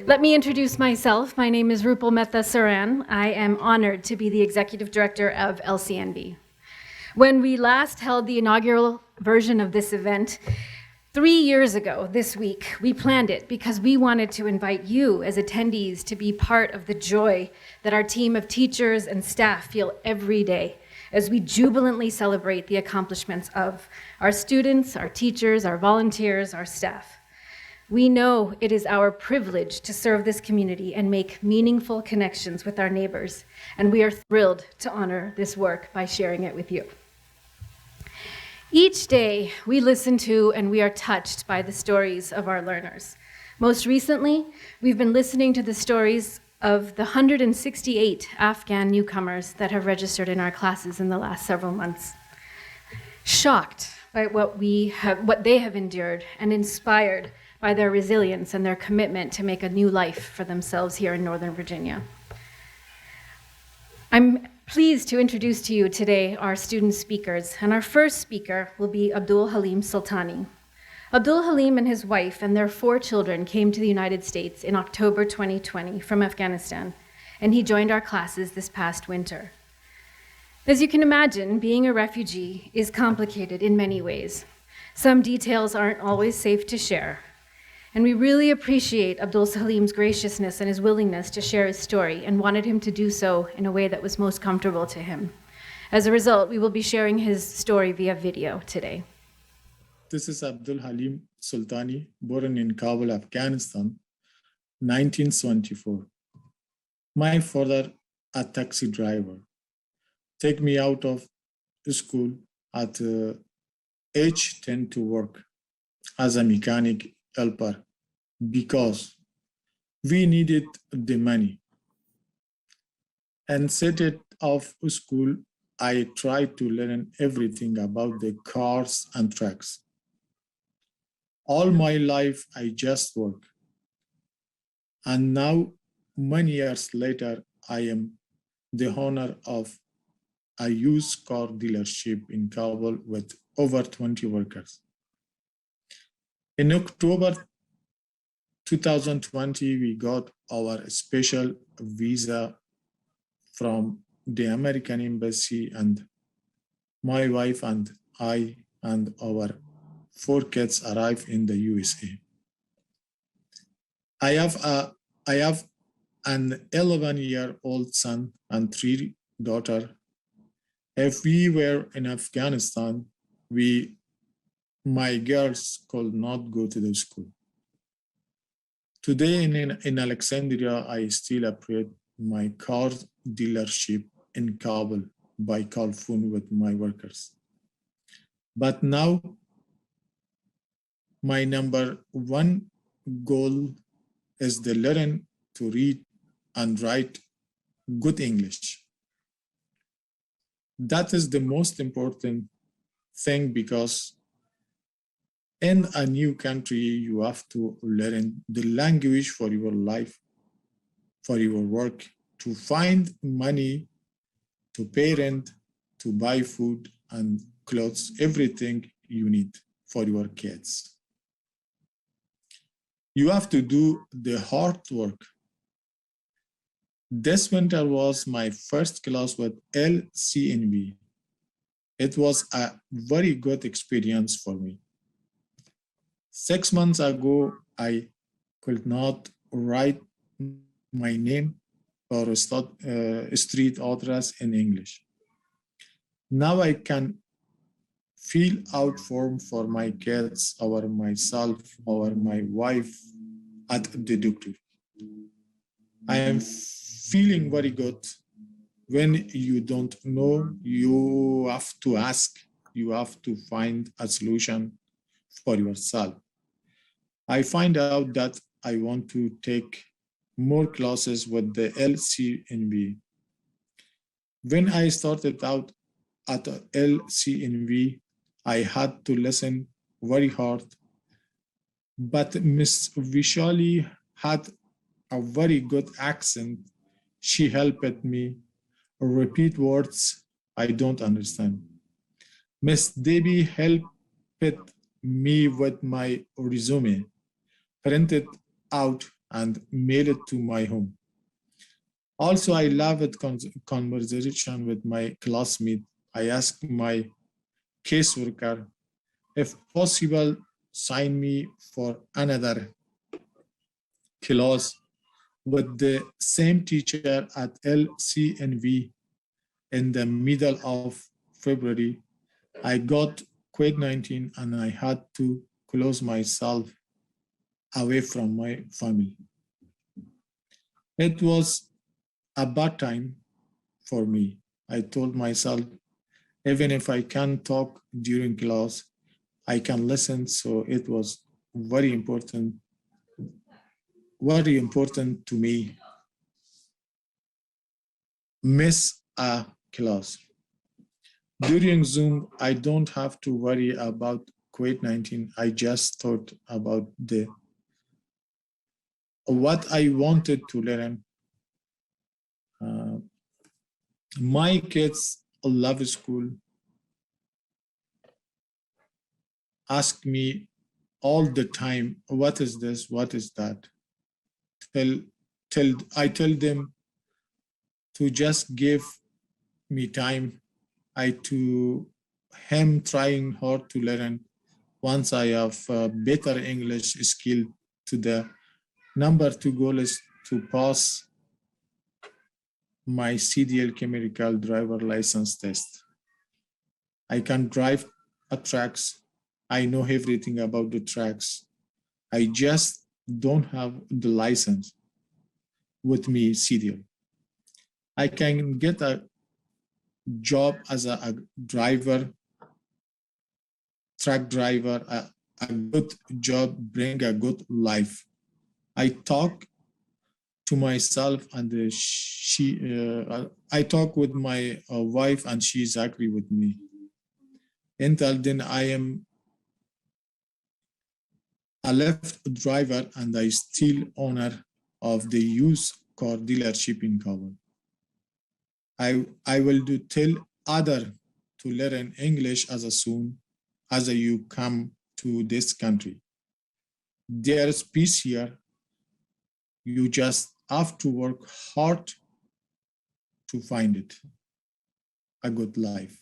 Let me introduce myself. My name is Roopal Saran. I am honored to be the Executive Director of LCNV. When we last held the inaugural version of this event, 3 years ago this week, we planned it because we wanted to invite you as attendees to be part of the joy that our team of teachers and staff feel every day as we jubilantly celebrate the accomplishments of our students, our teachers, our volunteers, our staff. We know it is our privilege to serve this community and make meaningful connections with our neighbors, and we are thrilled to honor this work by sharing it with you. Each day, we listen to and we are touched by the stories of our learners. Most recently, we've been listening to the stories of the 168 Afghan newcomers that have registered in our classes in the last several months. Shocked by what they have endured and inspired by their resilience and their commitment to make a new life for themselves here in Northern Virginia. I'm pleased to introduce to you today our student speakers, and our first speaker will be Abdul Halim Sultani. Abdul Halim and his wife and their 4 children came to the United States in October 2020 from Afghanistan, and he joined our classes this past winter. As you can imagine, being a refugee is complicated in many ways. Some details aren't always safe to share, and we really appreciate Abdul Halim's graciousness and his willingness to share his story and wanted him to do so in a way that was most comfortable to him. As a result, we will be sharing his story via video today. This is Abdul Halim Sultani, born in Kabul, Afghanistan, 1974. My father, a taxi driver, take me out of school at age 10 to work as a mechanic helper because we needed the money. And set it off school, I tried to learn everything about the cars and trucks. All my life, I just work. And now, many years later, I am the owner of a used car dealership in Kabul with over 20 workers. In October 2020, we got our special visa from the American Embassy, and my wife and I and our 4 kids arrived in the USA. I have an 11-year-old son and 3 daughters. If we were in Afghanistan, my girls could not go to the school. Today in Alexandria, I still operate my car dealership in Kabul by call phone with my workers. But now, my number 1 goal is to learn to read and write good English. That is the most important thing because in a new country, you have to learn the language for your life, for your work, to find money, to pay rent, to buy food and clothes, everything you need for your kids. You have to do the hard work. This winter was my first class with LCNV. It was a very good experience for me. 6 months ago, I could not write my name or street address in English. Now I can fill out form for my kids or myself or my wife at the doctor. I am feeling very good. When you don't know, you have to ask, you have to find a solution for yourself. I find out that I want to take more classes with the LCNV. When I started out at LCNV, I had to listen very hard, but Miss Vishali had a very good accent. She helped me repeat words I don't understand. Miss Debbie helped me with my resume, print it out, and mail it to my home. Also, I love it conversation with my classmate. I ask my caseworker, if possible, sign me for another class with the same teacher at LCNV. In the middle of February, I got COVID-19 and I had to close myself away from my family. It was a bad time for me. I told myself, even if I can't talk during class, I can listen. So it was very important to me. Miss a class. During Zoom, I don't have to worry about COVID-19. I just thought about what I wanted to learn. My kids love school, ask me all the time, what is this, what is that? I tell them to just give me time. I to him trying hard to learn. Once I have better English skill, to the number 2 goal is to pass my CDL chemical driver license test. I can drive a tracks. I know everything about the tracks. I just don't have the license with me, CDL. I can get a job as a driver, truck driver, a good job, bring a good life. I talk to myself and I talk with my wife and she's agree with me. Until then, I am a left driver and I still owner of the used car dealership in Kabul. I will tell other to learn English as soon as you come to this country. There is peace here. You just have to work hard to find it, a good life.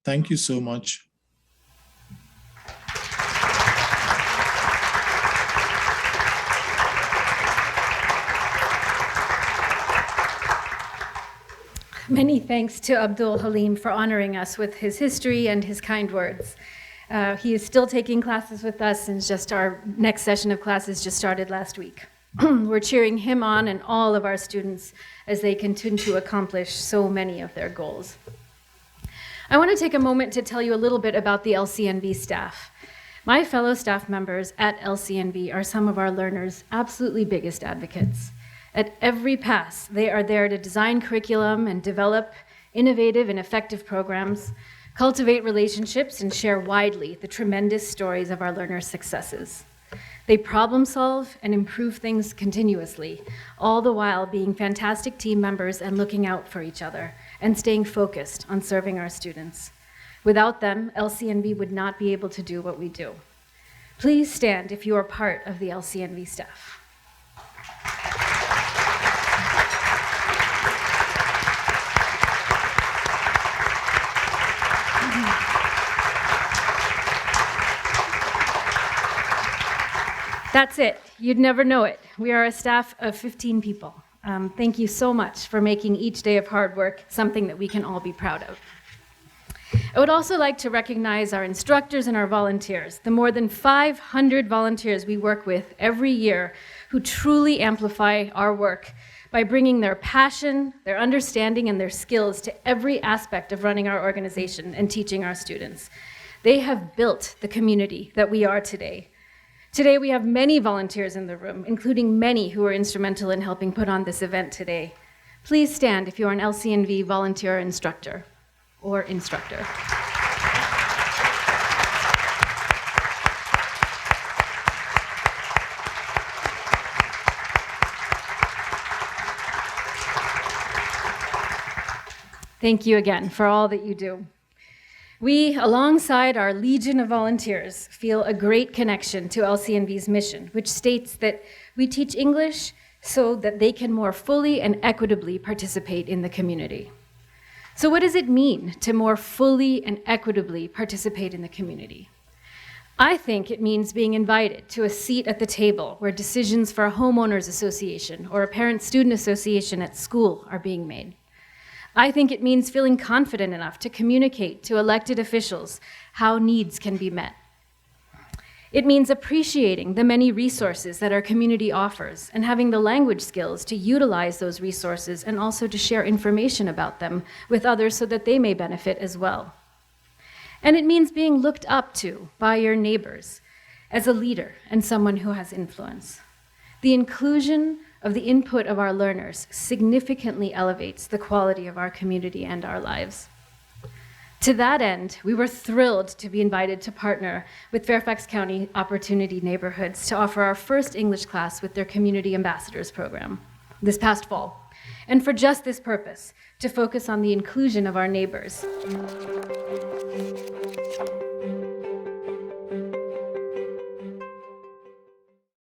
Thank you so much. Many thanks to Abdul Halim for honoring us with his history and his kind words. He is still taking classes with us, and just our next session of classes just started last week. We're cheering him on and all of our students as they continue to accomplish so many of their goals. I want to take a moment to tell you a little bit about the LCNV staff. My fellow staff members at LCNV are some of our learners' absolutely biggest advocates. At every pass, they are there to design curriculum and develop innovative and effective programs, cultivate relationships, and share widely the tremendous stories of our learners' successes. They problem solve and improve things continuously, all the while being fantastic team members and looking out for each other and staying focused on serving our students. Without them, LCNV would not be able to do what we do. Please stand if you are part of the LCNV staff. That's it. You'd never know it. We are a staff of 15 people. Thank you so much for making each day of hard work something that we can all be proud of. I would also like to recognize our instructors and our volunteers, the more than 500 volunteers we work with every year who truly amplify our work by bringing their passion, their understanding, and their skills to every aspect of running our organization and teaching our students. They have built the community that we are today. Today, we have many volunteers in the room, including many who were instrumental in helping put on this event today. Please stand if you're an LCNV volunteer instructor or instructor. Thank you again for all that you do. We, alongside our legion of volunteers, feel a great connection to LCNV's mission, which states that we teach English so that they can more fully and equitably participate in the community. So what does it mean to more fully and equitably participate in the community? I think it means being invited to a seat at the table where decisions for a homeowners association or a parent-student association at school are being made. I think it means feeling confident enough to communicate to elected officials how needs can be met. It means appreciating the many resources that our community offers and having the language skills to utilize those resources and also to share information about them with others so that they may benefit as well. And it means being looked up to by your neighbors as a leader and someone who has influence. The inclusion of the input of our learners significantly elevates the quality of our community and our lives. To that end, we were thrilled to be invited to partner with Fairfax County Opportunity Neighborhoods to offer our first English class with their Community Ambassadors program this past fall. And for just this purpose, to focus on the inclusion of our neighbors.